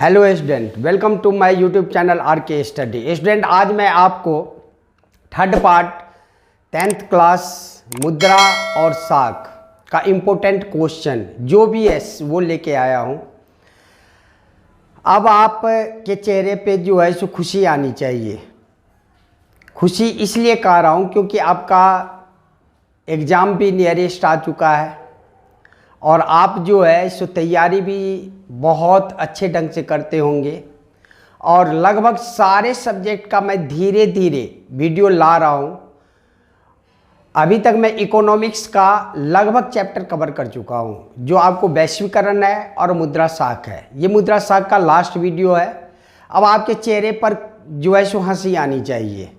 Hello student, welcome to my YouTube channel RK study. Student, आज मैं आपको third part 10th class मुद्रा और साख का इम्पोर्टेंट क्वेश्चन जो भी है वो लेके आया हूँ। अब आप के चेहरे पे जो है सो खुशी आनी चाहिए। खुशी इसलिए कह रहा हूँ क्योंकि आपका एग्ज़ाम भी नियरेस्ट आ चुका है और आप जो है सो तैयारी भी बहुत अच्छे ढंग से करते होंगे और लगभग सारे सब्जेक्ट का मैं धीरे धीरे वीडियो ला रहा हूँ। अभी तक मैं इकोनॉमिक्स का लगभग चैप्टर कवर कर चुका हूँ, जो आपको वैश्वीकरण है और मुद्रा साख है। ये मुद्रा साख का लास्ट वीडियो है। अब आपके चेहरे पर जो है सो हंसी आनी चाहिए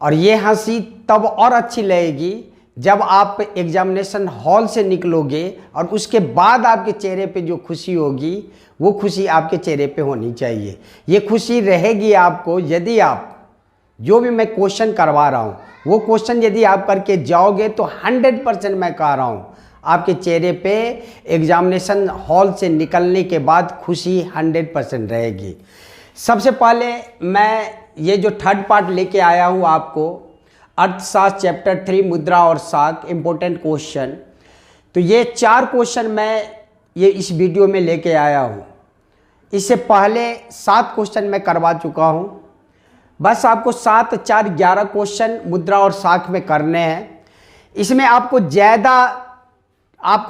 और ये हंसी तब और अच्छी लगेगी जब आप एग्जामिनेशन हॉल से निकलोगे और उसके बाद आपके चेहरे पे जो खुशी होगी वो खुशी आपके चेहरे पे होनी चाहिए। ये खुशी रहेगी आपको यदि आप जो भी मैं क्वेश्चन करवा रहा हूँ वो क्वेश्चन यदि आप करके जाओगे तो 100% मैं कह रहा हूँ आपके चेहरे पे एग्जामिनेशन हॉल से निकलने के बाद खुशी 100% रहेगी। सबसे पहले मैं ये जो थर्ड पार्ट लेके आया हूँ आपको, अर्थशास्त्र चैप्टर 3 मुद्रा और साख इम्पोर्टेंट क्वेश्चन। तो ये 4 क्वेश्चन मैं ये इस वीडियो में लेके आया हूँ। इससे पहले 7 क्वेश्चन मैं करवा चुका हूँ। बस आपको 7, 4, 11 क्वेश्चन मुद्रा और साख में करने हैं। इसमें आपको ज़्यादा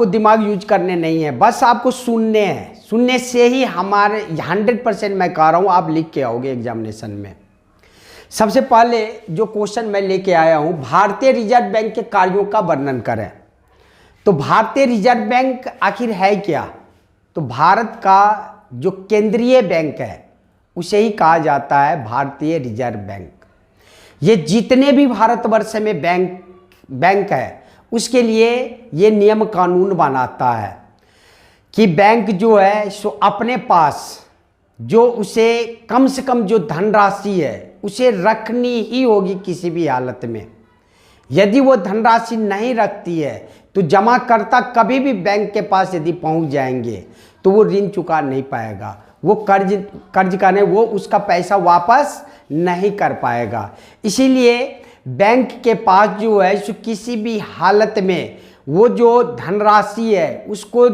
दिमाग यूज करने नहीं है, बस आपको सुनने हैं। सुनने से ही हमारे 100% मैं कह रहा हूँ आप लिख के आओगे एग्जामिनेशन में। सबसे पहले जो क्वेश्चन मैं लेके आया हूं, भारतीय रिजर्व बैंक के कार्यों का वर्णन करें। तो भारतीय रिजर्व बैंक आखिर है क्या? तो भारत का जो केंद्रीय बैंक है उसे ही कहा जाता है भारतीय रिजर्व बैंक। ये जितने भी भारतवर्ष में बैंक है उसके लिए ये नियम कानून बनाता है कि बैंक जो है सो अपने पास जो उसे कम से कम जो धनराशि है उसे रखनी ही होगी किसी भी हालत में। यदि वो धनराशि नहीं रखती है तो जमाकर्ता कभी भी बैंक के पास यदि पहुंच जाएंगे तो वो ऋण चुका नहीं पाएगा, वो कर्ज का नहीं, वो उसका पैसा वापस नहीं कर पाएगा। इसीलिए बैंक के पास जो है सो किसी भी हालत में वो जो धनराशि है उसको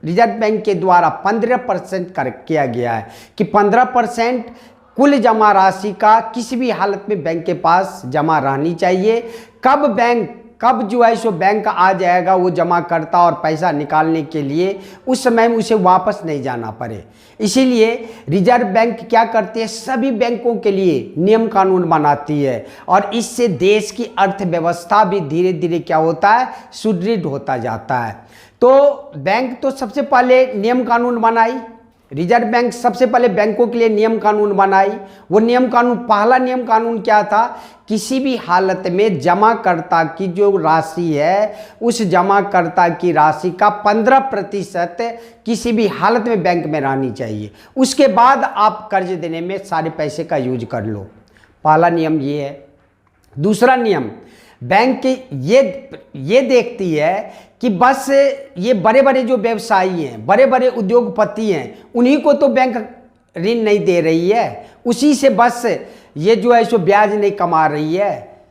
रिजर्व बैंक के द्वारा 15% किया गया है कि 15% कुल जमा राशि का किसी भी हालत में बैंक के पास जमा रहनी चाहिए। कब जो है सो बैंक आ जाएगा वो जमा करता और पैसा निकालने के लिए, उस समय में उसे वापस नहीं जाना पड़े। इसीलिए रिजर्व बैंक क्या करती है, सभी बैंकों के लिए नियम कानून बनाती है और इससे देश की अर्थव्यवस्था भी धीरे धीरे क्या होता है, सुदृढ़ होता जाता है। तो बैंक तो सबसे पहले नियम कानून बनाई, रिजर्व बैंक सबसे पहले बैंकों के लिए नियम कानून बनाई। वो नियम कानून, पहला नियम कानून क्या था, किसी भी हालत में जमाकर्ता की जो राशि है उस जमाकर्ता की राशि का 15% किसी भी हालत में बैंक में रहनी चाहिए। उसके बाद आप कर्ज देने में सारे पैसे का यूज कर लो। पहला नियम ये है। दूसरा नियम, बैंक ये देखती है कि बस ये बड़े बड़े जो व्यवसायी हैं, बड़े बड़े उद्योगपति हैं, उन्हीं को तो बैंक ऋण नहीं दे रही है, उसी से बस ये जो है सो ब्याज नहीं कमा रही है।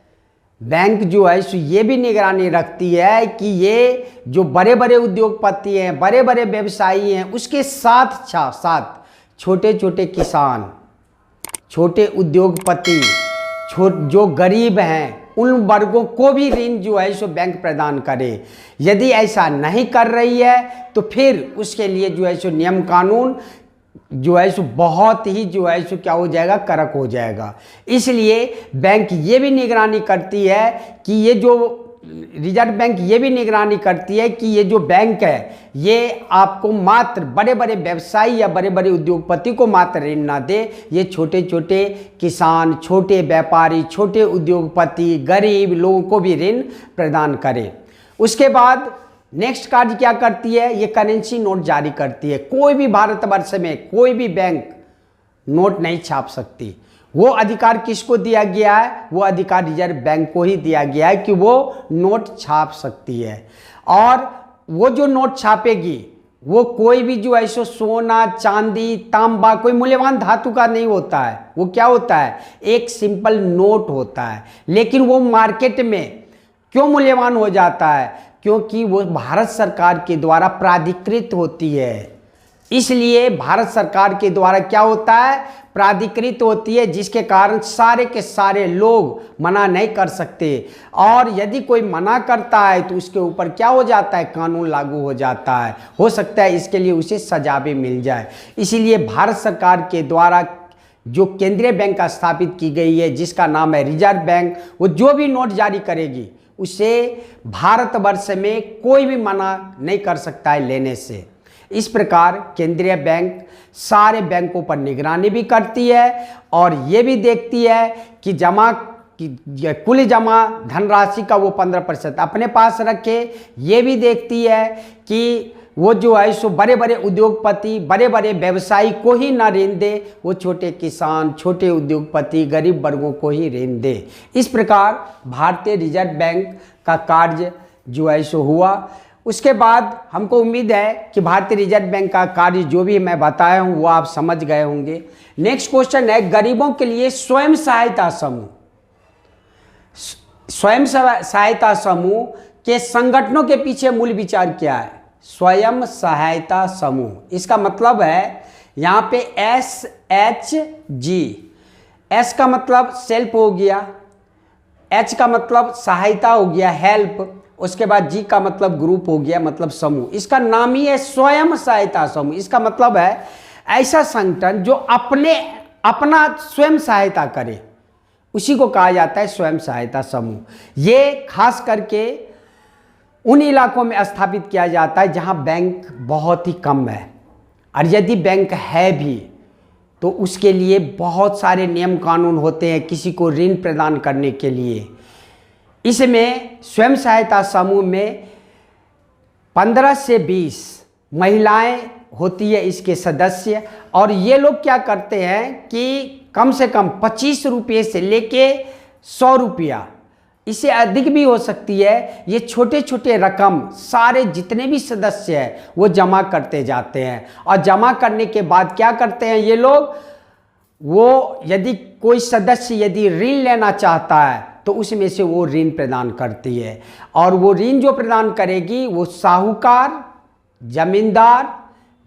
बैंक जो है सो ये भी निगरानी रखती है कि ये जो बड़े बड़े उद्योगपति हैं, बड़े बड़े व्यवसायी हैं, उसके साथ छोटे छोटे किसान, छोटे उद्योगपति, जो गरीब हैं, उन वर्गों को भी ऋण जो है सो बैंक प्रदान करे। यदि ऐसा नहीं कर रही है तो फिर उसके लिए जो है सो नियम कानून जो है सो बहुत ही जो है सो क्या हो जाएगा, कड़क हो जाएगा। इसलिए बैंक ये भी निगरानी करती है कि ये जो रिजर्व बैंक ये भी निगरानी करती है कि ये जो बैंक है ये आपको मात्र बड़े बड़े व्यवसायी या बड़े बड़े उद्योगपति को मात्र ऋण ना दे, ये छोटे छोटे किसान, छोटे व्यापारी, छोटे उद्योगपति, गरीब लोगों को भी ऋण प्रदान करे। उसके बाद नेक्स्ट कार्य क्या करती है, ये करेंसी नोट जारी करती है। कोई भी भारतवर्ष में कोई भी बैंक नोट नहीं छाप सकती। वो अधिकार किसको दिया गया है, वो अधिकार रिजर्व बैंक को ही दिया गया है कि वो नोट छाप सकती है। और वो जो नोट छापेगी वो कोई भी जो है सो सोना चांदी तांबा कोई मूल्यवान धातु का नहीं होता है। वो क्या होता है, एक सिंपल नोट होता है। लेकिन वो मार्केट में क्यों मूल्यवान हो जाता है, क्योंकि वो भारत सरकार के द्वारा प्राधिकृत होती है। इसलिए भारत सरकार के द्वारा क्या होता है, प्राधिकृत होती है, जिसके कारण सारे के सारे लोग मना नहीं कर सकते। और यदि कोई मना करता है तो उसके ऊपर क्या हो जाता है, कानून लागू हो जाता है। हो सकता है इसके लिए उसे सजा भी मिल जाए। इसीलिए भारत सरकार के द्वारा जो केंद्रीय बैंक स्थापित की गई है, जिसका नाम है रिजर्व बैंक, वो जो भी नोट जारी करेगी उसे भारतवर्ष में कोई भी मना नहीं कर सकता है लेने से। इस प्रकार केंद्रीय बैंक सारे बैंकों पर निगरानी भी करती है और ये भी देखती है कि कुल जमा धनराशि का वो 15% अपने पास रखे। ये भी देखती है कि वो जो है सो बड़े बड़े उद्योगपति बड़े बड़े व्यवसायी को ही ना ऋण दे, वो छोटे किसान छोटे उद्योगपति गरीब वर्गों को ही ऋण दे। इस प्रकार भारतीय रिजर्व बैंक का कार्य जो है सो हुआ। उसके बाद हमको उम्मीद है कि भारतीय रिजर्व बैंक का कार्य जो भी मैं बताया हूँ वो आप समझ गए होंगे। नेक्स्ट क्वेश्चन है, गरीबों के लिए स्वयं सहायता समूह, स्वयं सहायता समूह के संगठनों के पीछे मूल विचार क्या है। स्वयं सहायता समूह, इसका मतलब है यहाँ पे SHG, S का मतलब सेल्फ हो गया, H का मतलब सहायता हो गया हेल्प, उसके बाद G का मतलब ग्रुप हो गया मतलब समूह। इसका नाम ही है स्वयं सहायता समूह। इसका मतलब है ऐसा संगठन जो अपना स्वयं सहायता करे, उसी को कहा जाता है स्वयं सहायता समूह। ये खास करके उन इलाकों में स्थापित किया जाता है जहां बैंक बहुत ही कम है, और यदि बैंक है भी तो उसके लिए बहुत सारे नियम कानून होते हैं किसी को ऋण प्रदान करने के लिए। इसमें स्वयं सहायता समूह में 15 से 20 महिलाएं होती है इसके सदस्य, और ये लोग क्या करते हैं कि कम से कम 25 रुपये से लेके 100 रुपया, इससे अधिक भी हो सकती है, ये छोटे छोटे रकम सारे जितने भी सदस्य हैं वो जमा करते जाते हैं। और जमा करने के बाद क्या करते हैं ये लोग, वो यदि कोई सदस्य यदि ऋण लेना चाहता है तो उसमें से वो ऋण प्रदान करती है। और वो ऋण जो प्रदान करेगी वो साहूकार, जमींदार,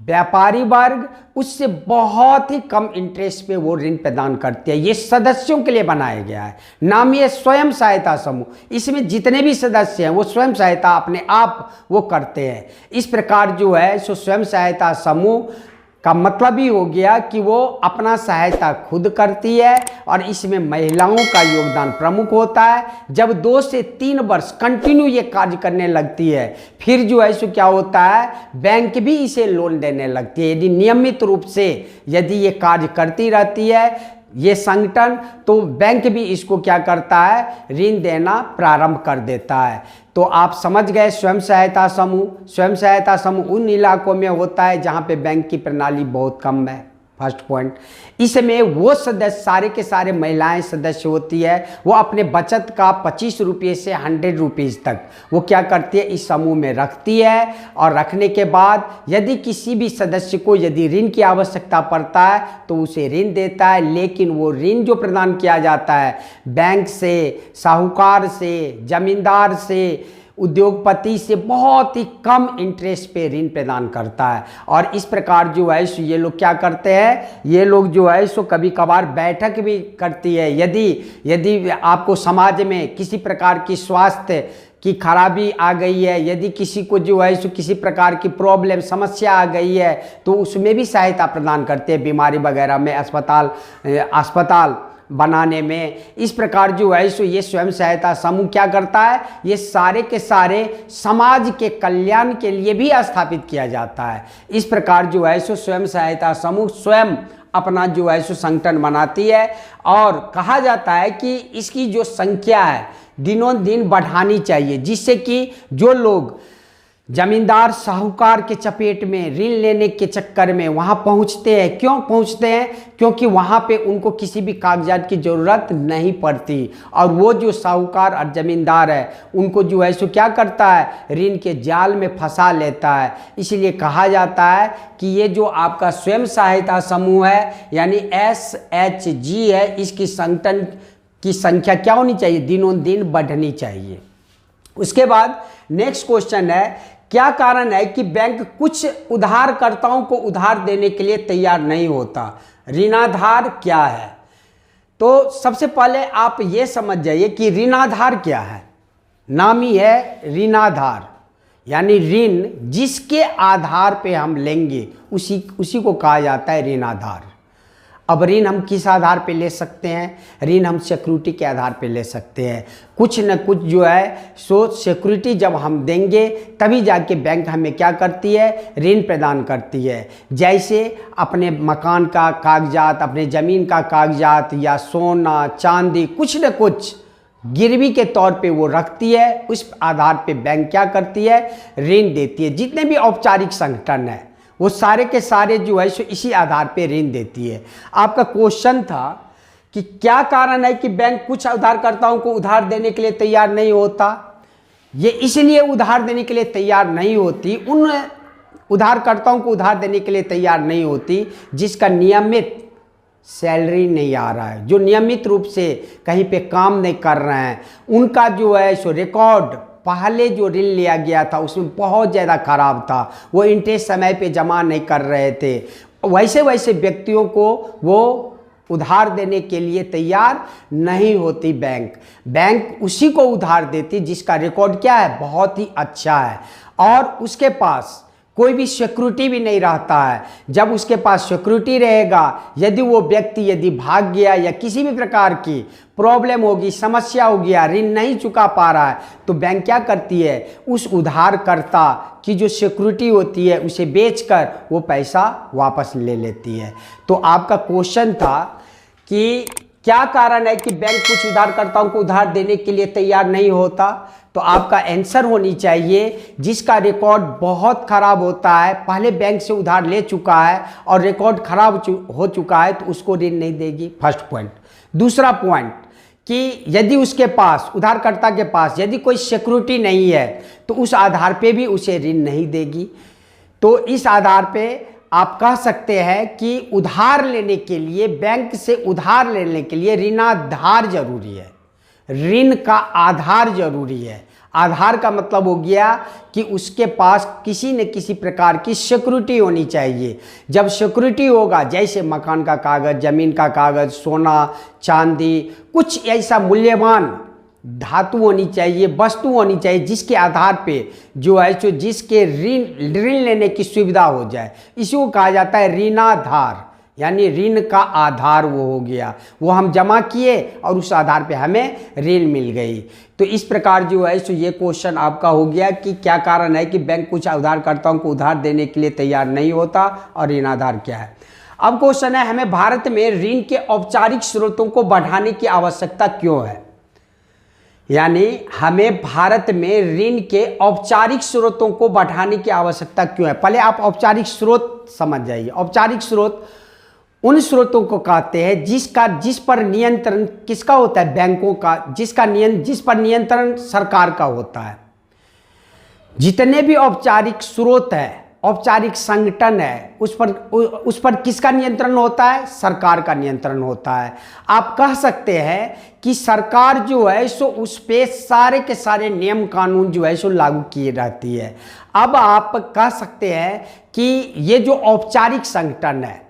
व्यापारी वर्ग, उससे बहुत ही कम इंटरेस्ट पे वो ऋण प्रदान करती है। ये सदस्यों के लिए बनाया गया है, नाम ये स्वयं सहायता समूह। इसमें जितने भी सदस्य हैं वो स्वयं सहायता अपने आप वो करते हैं। इस प्रकार जो है सो स्वयं सहायता समूह का मतलब ही हो गया कि वो अपना सहायता खुद करती है, और इसमें महिलाओं का योगदान प्रमुख होता है। जब 2 से 3 वर्ष कंटिन्यू ये कार्य करने लगती है, फिर जो है सो क्या होता है, बैंक भी इसे लोन देने लगती है। यदि नियमित रूप से यदि ये कार्य करती रहती है ये संगठन, तो बैंक भी इसको क्या करता है, ऋण देना प्रारंभ कर देता है। तो आप समझ गए स्वयं सहायता समूह। स्वयं सहायता समूह उन इलाकों में होता है जहां पे बैंक की प्रणाली बहुत कम है, फर्स्ट पॉइंट। इसमें वो सदस्य सारे के सारे महिलाएं सदस्य होती है, वो अपने बचत का 25 रुपये से 100 रुपीज़ तक वो क्या करती है इस समूह में रखती है। और रखने के बाद यदि किसी भी सदस्य को यदि ऋण की आवश्यकता पड़ता है तो उसे ऋण देता है। लेकिन वो ऋण जो प्रदान किया जाता है बैंक से, साहूकार से, जमींदार से, उद्योगपति से बहुत ही कम इंटरेस्ट पे ऋण प्रदान करता है। और इस प्रकार जो है सो ये लोग क्या करते हैं, ये लोग जो है सो कभी कभार बैठक भी करती है। यदि आपको समाज में किसी प्रकार की स्वास्थ्य की खराबी आ गई है, यदि किसी को जो है सो किसी प्रकार की प्रॉब्लम समस्या आ गई है, तो उसमें भी सहायता प्रदान करते हैं, बीमारी वगैरह में अस्पताल बनाने में। इस प्रकार जो है सो ये स्वयं सहायता समूह क्या करता है, ये सारे के सारे समाज के कल्याण के लिए भी स्थापित किया जाता है। इस प्रकार जो है सो स्वयं सहायता समूह स्वयं अपना जो है सो संगठन बनाती है, और कहा जाता है कि इसकी जो संख्या है दिनों दिन बढ़ानी चाहिए, जिससे कि जो लोग जमींदार साहूकार के चपेट में ऋण लेने के चक्कर में वहाँ पहुँचते हैं। क्यों पहुँचते हैं? क्योंकि वहाँ पे उनको किसी भी कागजात की ज़रूरत नहीं पड़ती और वो जो साहूकार और ज़मींदार है उनको जो है सो क्या करता है, ऋण के जाल में फंसा लेता है। इसलिए कहा जाता है कि ये जो आपका स्वयं सहायता समूह है यानी SHG है, इसकी संगठन की संख्या क्या होनी चाहिए, दिनों दिन बढ़नी चाहिए। उसके बाद नेक्स्ट क्वेश्चन है, क्या कारण है कि बैंक कुछ उधारकर्ताओं को उधार देने के लिए तैयार नहीं होता? ऋणाधार क्या है? तो सबसे पहले आप ये समझ जाइए कि ऋणाधार क्या है। नाम ही है ऋणाधार, यानी ऋण जिसके आधार पे हम लेंगे उसी को कहा जाता है ऋणाधार। अब ऋण हम किस आधार पे ले सकते हैं? ऋण हम सिक्योरिटी के आधार पे ले सकते हैं। कुछ न कुछ जो है सो सिक्योरिटी जब हम देंगे तभी जाके बैंक हमें क्या करती है, ऋण प्रदान करती है। जैसे अपने मकान का कागजात, अपने ज़मीन का कागजात या सोना चांदी कुछ न कुछ गिरवी के तौर पे वो रखती है, उस आधार पे बैंक क्या करती है, ऋण देती है। जितने भी औपचारिक संगठन है वो सारे के सारे जो है सो इसी आधार पे ऋण देती है। आपका क्वेश्चन था कि क्या कारण है कि बैंक कुछ उधारकर्ताओं को उधार देने के लिए तैयार नहीं होता? ये इसलिए उधार देने के लिए तैयार नहीं होती, उन उधारकर्ताओं को उधार देने के लिए तैयार नहीं होती जिसका नियमित सैलरी नहीं आ रहा है, जो नियमित रूप से कहीं पे काम नहीं कर रहे हैं। उनका जो है सो रिकॉर्ड पहले जो ऋण लिया गया था उसमें बहुत ज़्यादा खराब था, वो इंटरेस्ट समय पे जमा नहीं कर रहे थे। वैसे व्यक्तियों को वो उधार देने के लिए तैयार नहीं होती बैंक उसी को उधार देती जिसका रिकॉर्ड क्या है, बहुत ही अच्छा है और उसके पास कोई भी सिक्योरिटी भी नहीं रहता है। जब उसके पास सिक्योरिटी रहेगा, यदि वो व्यक्ति यदि भाग गया या किसी भी प्रकार की प्रॉब्लम होगी, समस्या हो गया, ऋण नहीं चुका पा रहा है, तो बैंक क्या करती है, उस उधारकर्ता की जो सिक्योरिटी होती है उसे बेचकर वो पैसा वापस ले लेती है। तो आपका क्वेश्चन था कि क्या कारण है कि बैंक कुछ उधारकर्ताओं को उधार देने के लिए तैयार नहीं होता? तो आपका आंसर होनी चाहिए जिसका रिकॉर्ड बहुत खराब होता है, पहले बैंक से उधार ले चुका है और रिकॉर्ड खराब हो चुका है, तो उसको ऋण नहीं देगी। First point. दूसरा पॉइंट कि यदि उसके पास, उधारकर्ता के पास यदि कोई सिक्योरिटी नहीं है तो उस आधार पे भी उसे ऋण नहीं देगी। तो इस आधार पे आप कह सकते हैं कि उधार लेने के लिए, बैंक से उधार लेने के लिए ऋणाधार जरूरी है, ऋण का आधार जरूरी है। आधार का मतलब हो गया कि उसके पास किसी न किसी प्रकार की सिक्योरिटी होनी चाहिए। जब सिक्योरिटी होगा, जैसे मकान का कागज़, ज़मीन का कागज़, सोना चांदी, कुछ ऐसा मूल्यवान धातु होनी चाहिए, वस्तु होनी चाहिए जिसके आधार पे जो है सो जिसके ऋण लेने की सुविधा हो जाए, इसी को कहा जाता है ऋणाधार, यानी ऋण का आधार वो हो गया। वो हम जमा किए और उस आधार पे हमें ऋण मिल गई। तो इस प्रकार जो है सो ये क्वेश्चन आपका हो गया कि क्या कारण है कि बैंक कुछ उधारकर्ताओं को उधार देने के लिए तैयार नहीं होता और ऋणाधार क्या है। अब क्वेश्चन है, हमें भारत में ऋण के औपचारिक स्रोतों को बढ़ाने की आवश्यकता क्यों है? यानी हमें भारत में ऋण के औपचारिक स्रोतों को बढ़ाने की आवश्यकता क्यों है? पहले आप औपचारिक स्रोत समझ जाइए। औपचारिक स्रोत उन स्रोतों को कहते हैं जिस पर नियंत्रण किसका होता है, बैंकों का, जिस पर नियंत्रण सरकार का होता है। जितने भी औपचारिक स्रोत है, औपचारिक संगठन है, उस पर किसका नियंत्रण होता है, सरकार का नियंत्रण होता है। आप कह सकते हैं कि सरकार जो है सो उस पे सारे के सारे नियम कानून जो है सो लागू किए रहती है। अब आप कह सकते हैं कि ये जो औपचारिक संगठन है,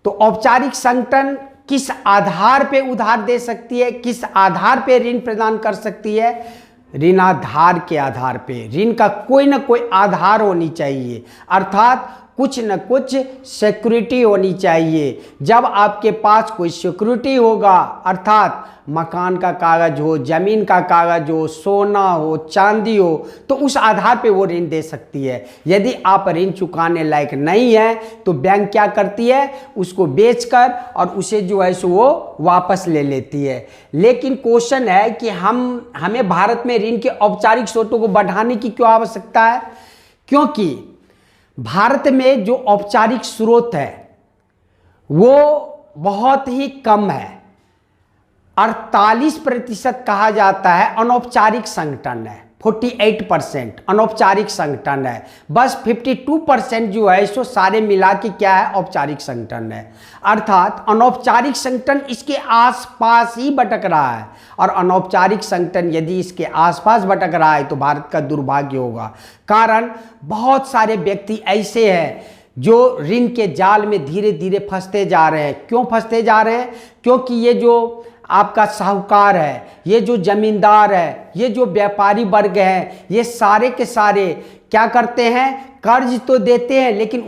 तो औपचारिक संगठन किस आधार पे उधार दे सकती है, किस आधार पे ऋण प्रदान कर सकती है? ऋणाधार के आधार पे। ऋण का कोई ना कोई आधार होनी चाहिए, अर्थात कुछ न कुछ सिक्योरिटी होनी चाहिए। जब आपके पास कोई सिक्योरिटी होगा, अर्थात मकान का कागज हो, जमीन का कागज हो, सोना हो, चांदी हो, तो उस आधार पे वो ऋण दे सकती है। यदि आप ऋण चुकाने लायक नहीं है तो बैंक क्या करती है, उसको बेचकर और उसे जो है सो वो वापस ले लेती है। लेकिन क्वेश्चन है कि हमें भारत में ऋण के औपचारिक स्रोतों को बढ़ाने की क्यों आवश्यकता है? क्योंकि भारत में जो औपचारिक स्रोत है वो बहुत ही कम है। 48% कहा जाता है अनौपचारिक संगठन है, 48% अनौपचारिक संगठन है, बस 52% जो है इसको सारे मिला के क्या है, औपचारिक संगठन है। अर्थात अनौपचारिक संगठन इसके आसपास ही भटक रहा है, और अनौपचारिक संगठन यदि इसके आसपास भटक रहा है तो भारत का दुर्भाग्य होगा। कारण बहुत सारे व्यक्ति ऐसे हैं जो ऋण के जाल में धीरे धीरे फंसते जा रहे हैं। क्यों फंसते जा रहे हैं? क्योंकि ये जो आपका साहूकार है, ये जो जमींदार है, ये जो व्यापारी वर्ग है, ये सारे के सारे क्या करते हैं, कर्ज तो देते हैं, लेकिन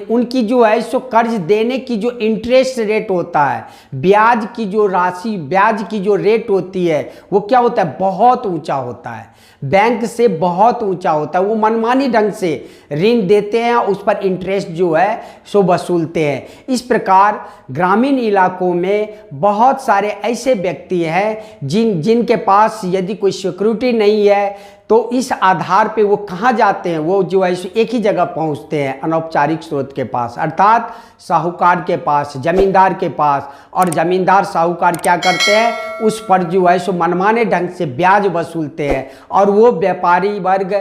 उनकी जो है सो कर्ज देने की जो इंटरेस्ट रेट होता है, ब्याज की जो राशि, ब्याज की जो रेट होती है वो क्या होता है, बहुत ऊंचा होता है, बैंक से बहुत ऊंचा होता है। वो मनमानी ढंग से ऋण देते हैं, उस पर इंटरेस्ट जो है सो वसूलते हैं। इस प्रकार ग्रामीण इलाकों में बहुत सारे ऐसे व्यक्ति हैं जिनके पास यदि कोई सिक्योरिटी नहीं है तो इस आधार पे वो कहाँ जाते हैं, वो जो है एक ही जगह पहुँचते हैं, अनौपचारिक स्रोत के पास, अर्थात साहूकार के पास, जमींदार के पास। और जमींदार साहूकार क्या करते हैं, उस पर जो है सो मनमाने ढंग से ब्याज वसूलते हैं, और वो व्यापारी वर्ग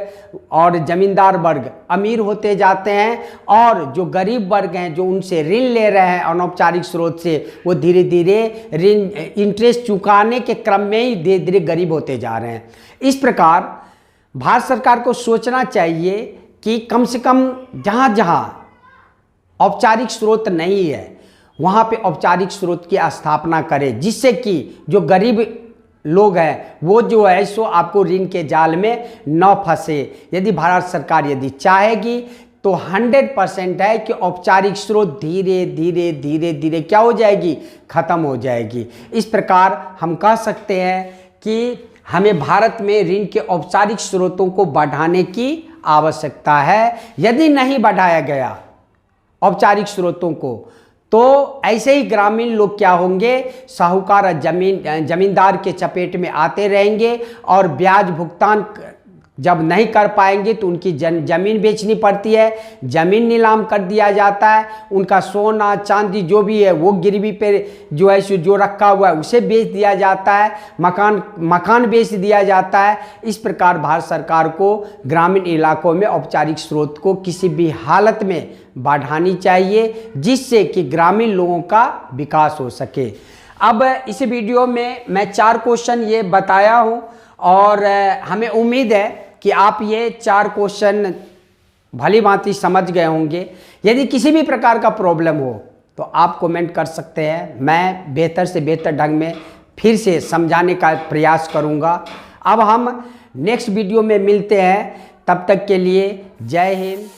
और जमींदार वर्ग अमीर होते जाते हैं, और जो गरीब वर्ग हैं जो उनसे ऋण ले रहे हैं अनौपचारिक स्रोत से, वो धीरे धीरे ऋण इंटरेस्ट चुकाने के क्रम में ही धीरे धीरे गरीब होते जा रहे हैं। इस प्रकार भारत सरकार को सोचना चाहिए कि कम से कम जहाँ जहाँ औपचारिक स्रोत नहीं है वहाँ पे औपचारिक स्रोत की स्थापना करें, जिससे कि जो गरीब लोग हैं वो जो है सो आपको ऋण के जाल में न फंसे। यदि भारत सरकार यदि चाहेगी तो 100% है कि औपचारिक स्रोत धीरे धीरे धीरे धीरे क्या हो जाएगी, खत्म हो जाएगी। इस प्रकार हम कह सकते हैं कि हमें भारत में ऋण के औपचारिक स्रोतों को बढ़ाने की आवश्यकता है। यदि नहीं बढ़ाया गया औपचारिक स्रोतों को तो ऐसे ही ग्रामीण लोग क्या होंगे, साहूकार और जमींदार के चपेट में आते रहेंगे, और ब्याज भुगतान जब नहीं कर पाएंगे तो उनकी जमीन बेचनी पड़ती है, जमीन नीलाम कर दिया जाता है, उनका सोना चांदी जो भी है वो गिरवी पे जो है जो रखा हुआ है उसे बेच दिया जाता है, मकान बेच दिया जाता है। इस प्रकार भारत सरकार को ग्रामीण इलाकों में औपचारिक स्रोत को किसी भी हालत में बढ़ानी चाहिए, जिससे कि ग्रामीण लोगों का विकास हो सके। अब इस वीडियो में मैं 4 क्वेश्चन ये बताया हूँ, और हमें उम्मीद है कि आप ये 4 क्वेश्चन भली भांति समझ गए होंगे। यदि किसी भी प्रकार का प्रॉब्लम हो तो आप कमेंट कर सकते हैं, मैं बेहतर से बेहतर ढंग में फिर से समझाने का प्रयास करूंगा। अब हम नेक्स्ट वीडियो में मिलते हैं, तब तक के लिए जय हिंद।